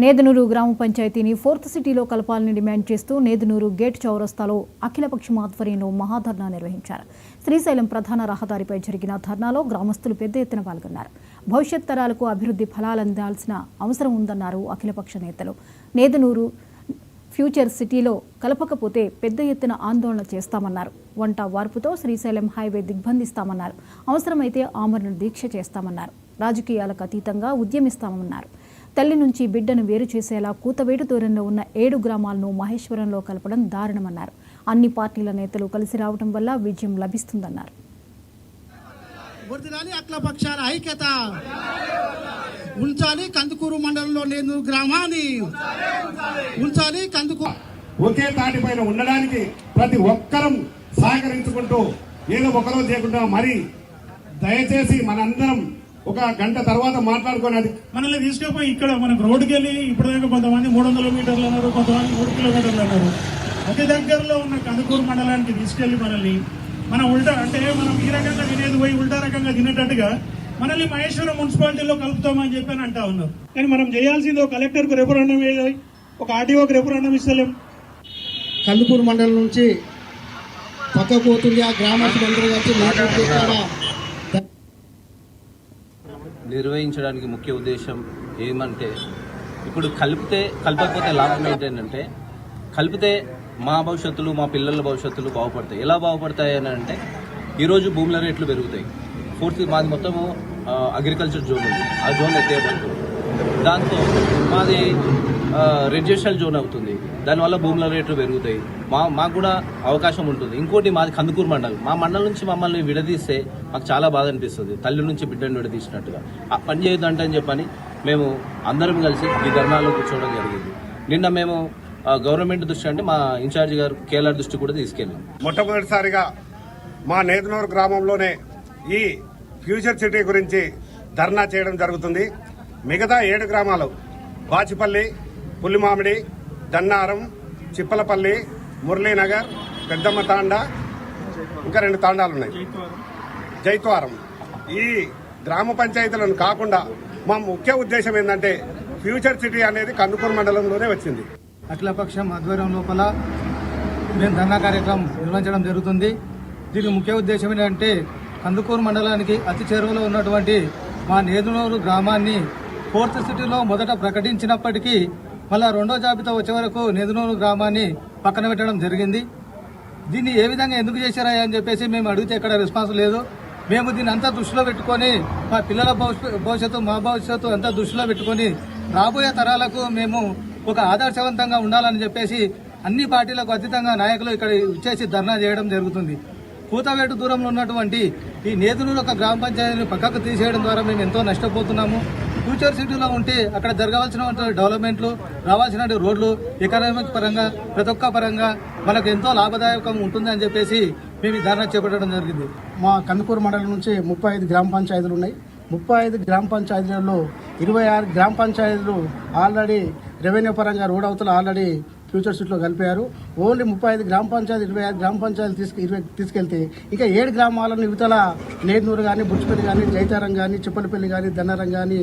నేదునూరు గ్రామ పంచాయతీని ఫోర్త్ సిటీలో కలపాలని డిమాండ్ చేస్తూ నేదునూరు గేట్ చౌరస్తాలో అఖిలపక్షం ఆధ్వర్యంలో మహాధర్నా నిర్వహించారు. శ్రీశైలం ప్రధాన రహదారిపై జరిగిన ధర్నాలో గ్రామస్తులు పెద్ద ఎత్తున పాల్గొన్నారు. భవిష్యత్ తరాలకు అభివృద్ధి ఫలాలందాల్సిన అవసరం ఉందన్నారు అఖిలపక్ష నేతలు. నేదునూరు ఫ్యూచర్ సిటీలో కలపకపోతే పెద్ద ఎత్తున ఆందోళన చేస్తామన్నారు. వంట వార్పుతో శ్రీశైలం హైవే దిగ్బంధిస్తామన్నారు. అవసరమైతే ఆమరణ దీక్ష చేస్తామన్నారు. రాజకీయాలకు అతీతంగా ఉద్యమిస్తామన్నారు. తల్లి నుంచి బిడ్డను వేరు చేసేలా కూతవేటు దూరంలో ఉన్న 7 గ్రామాలను మహేశ్వరంలో కలపడం దారుణమన్నారు. అన్ని పార్టీల నేతలు కలిసి రావడం వల్ల విజయం లభిస్తుందన్నారు. అఖిలపక్షాల ఐక్యత ఉంచాలి. కందుకూరు మండలంలో నేదునూరు గ్రామాన్ని ఉంచాలి. కందుకూరు ఒకే తాటిపైన ఉండడానికి ప్రతి ఒక్కరం సహకరించుకుంటూ ఏదో ఒకరోజు చేయకుండా మరి దయచేసి మనందరం ఒక గంట తర్వాత మాట్లాడుకున్నది మనల్ని తీసుకుపోయి ఇక్కడ మనకు రోడ్డుకి వెళ్ళి ఇప్పటిదాకా కొంతమంది 300 మీటర్లు అన్నారు, కొంతమంది 3 కిలోమీటర్లు అన్నారు. అతి దగ్గరలో ఉన్న కందుకూరు మండలానికి తీసుకెళ్లి మనల్ని మనం ఉల్టా అంటే మనం ఈ రకంగా తినేది పోయి ఉల్టా రకంగా తినేటట్టుగా మనల్ని మహేశ్వరం మున్సిపాలిటీలో కలుపుతామని చెప్పి అని అంటా ఉన్నారు. కానీ మనం చేయాల్సింది ఒక కలెక్టర్కు రెఫరెండం వేయాలి, ఒక ఆర్డీఓకి రెఫరెండం ఇస్తలేం. కందుకూరు మండలం నుంచి పక్కకు పోతుంది. ఆ గ్రామస్తులందరూ కలిసి నిర్వహించడానికి ముఖ్య ఉద్దేశం ఏమంటే, ఇప్పుడు కలపకపోతే లాభం ఏంటంటే, కలిపితే మా భవిష్యత్తులు మా పిల్లల భవిష్యత్తులు బాగుపడతాయి. ఎలా బాగుపడతాయి అని అంటే, ఈరోజు భూముల రేట్లు పెరుగుతాయి. మాది మొత్తము అగ్రికల్చర్ జోన్ ఉంది. ఆ జోన్ ఎత్తేయబడుతుంది. దాంతో మాది రెసిడెన్షియల్ జోన్ అవుతుంది. దానివల్ల భూముల రేట్లు పెరుగుతాయి. మాకు కూడా అవకాశం ఉంటుంది. ఇంకోటి మాది కందుకూరు మండలం. మా మండలం నుంచి మమ్మల్ని విడదీస్తే మాకు చాలా బాధ అనిపిస్తుంది. తల్లి నుంచి బిడ్డను విడదీసినట్టుగా ఆ పని చేయొద్దంటే అని చెప్పని మేము అందరం కలిసి ఈ ధర్నాలో కూర్చోవడం జరిగింది. నిన్న మేము గవర్నమెంట్ దృష్టి అంటే మా ఇన్ఛార్జి గారు కేఎల్ఆర్ దృష్టి కూడా తీసుకెళ్ళాం. మొట్టమొదటిసారిగా మా నేదునూరు గ్రామంలోనే ఈ ఫ్యూచర్ సిటీ గురించి ధర్నా చేయడం జరుగుతుంది. మిగతా 7 గ్రామాలు బాచిపల్లి, పుల్లిమామిడి, దన్నారం, చిప్పలపల్లి, మురళీనగర్, పెద్దమ్మ తాండా, ఇంకా 2 తాండాలు ఉన్నాయి, జైత్వారం. ఈ గ్రామ పంచాయతీలను కాకుండా మా ముఖ్య ఉద్దేశం ఏంటంటే ఫ్యూచర్ సిటీ అనేది కందుకూరు మండలంలోనే వచ్చింది. అఖిలపక్షం ఆధ్వర్యం లోపల మేము ధర్నా కార్యక్రమం నిర్వహించడం జరుగుతుంది. దీనికి ముఖ్య ఉద్దేశం ఏంటంటే, కందుకూరు మండలానికి అతి చేరువలో ఉన్నటువంటి మా నేదునూరు గ్రామాన్ని ఫోర్త్ సిటీలో మొదట ప్రకటించినప్పటికీ మళ్ళా 2వ జాబితా వచ్చే వరకు నేదునూరు గ్రామాన్ని పక్కన పెట్టడం జరిగింది. దీన్ని ఏ విధంగా ఎందుకు చేశారా అని చెప్పేసి మేము అడిగితే ఎక్కడ రెస్పాన్స్ లేదు. మేము దీన్ని అంతా దృష్టిలో పెట్టుకొని మా పిల్లల భవిష్యత్తు మా భవిష్యత్తు అంతా దృష్టిలో పెట్టుకొని రాబోయే తరాలకు మేము ఒక ఆదర్శవంతంగా ఉండాలని చెప్పేసి అన్ని పార్టీలకు అతీతంగా నాయకులు ఇక్కడ వచ్చేసి ధర్నా చేయడం జరుగుతుంది. కూతవేటు దూరంలో ఉన్నటువంటి ఈ నేదునూరు ఒక గ్రామ పంచాయతీని పక్కకు తీసేయడం ద్వారా మేము ఎంతో నష్టపోతున్నాము. ఫ్యూచర్ సిటీలో ఉంటే అక్కడ జరగవలసిన డెవలప్మెంట్లు, రావాల్సిన రోడ్లు, ఎకనామిక్ పరంగా ప్రతి ఒక్క పరంగా మనకు ఎంతో లాభదాయకం ఉంటుందని చెప్పేసి మేము ఈ ధర్నా చేపట్టడం జరిగింది. మా కందుకూరు మండలం నుంచి 35 గ్రామ పంచాయతీలు ఉన్నాయి. 35 గ్రామ పంచాయతీలలో 26 గ్రామ పంచాయతీలు ఆల్రెడీ రెవెన్యూ పరంగా రోడ్ అవతల ఆల్రెడీ ఫ్యూచర్ సిటీలో కలిపారు. ఓన్లీ 35 గ్రామ పంచాయతీ 26 గ్రామ పంచాయతీలు తీసుకెళ్తే ఇంకా 7 గ్రామాలను యువతల నేదునూరు కానీ, బుచ్చిపల్లి కానీ, జైతారం కానీ, చిప్పలపల్లి కానీ, దన్నారం కానీ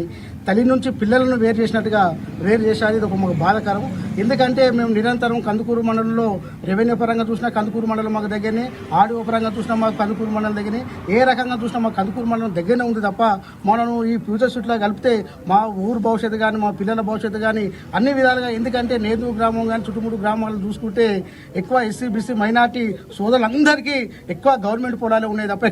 తల్లి నుంచి పిల్లలను వేరు చేసినట్టుగా వేరు చేసేది. ఇది ఒక మాకు బాధాకరం. ఎందుకంటే మేము నిరంతరం కందుకూరు మండలంలో రెవెన్యూ పరంగా చూసినా కందుకూరు మండలం మాకు దగ్గరనే, ఆడియో పరంగా చూసినా మాకు కందుకూరు మండలం దగ్గరనే, ఏ రకంగా చూసినా మాకు కందుకూరు మండలం దగ్గరనే ఉంది తప్ప మనం ఈ ఫ్యూచర్ సిటీలో కలిపితే మా ఊరు భవిష్యత్తు కానీ, మా పిల్లల భవిష్యత్తు కానీ అన్ని విధాలుగా, ఎందుకంటే నేదునూరు గ్రామం కానీ చుట్టుముట్టు గ్రామాలు చూసుకుంటే ఎక్కువ ఎస్సీ, బీసీ, మైనార్టీ సోదరులందరికీ ఎక్కువ గవర్నమెంట్ పొలాలు ఉన్నాయి తప్ప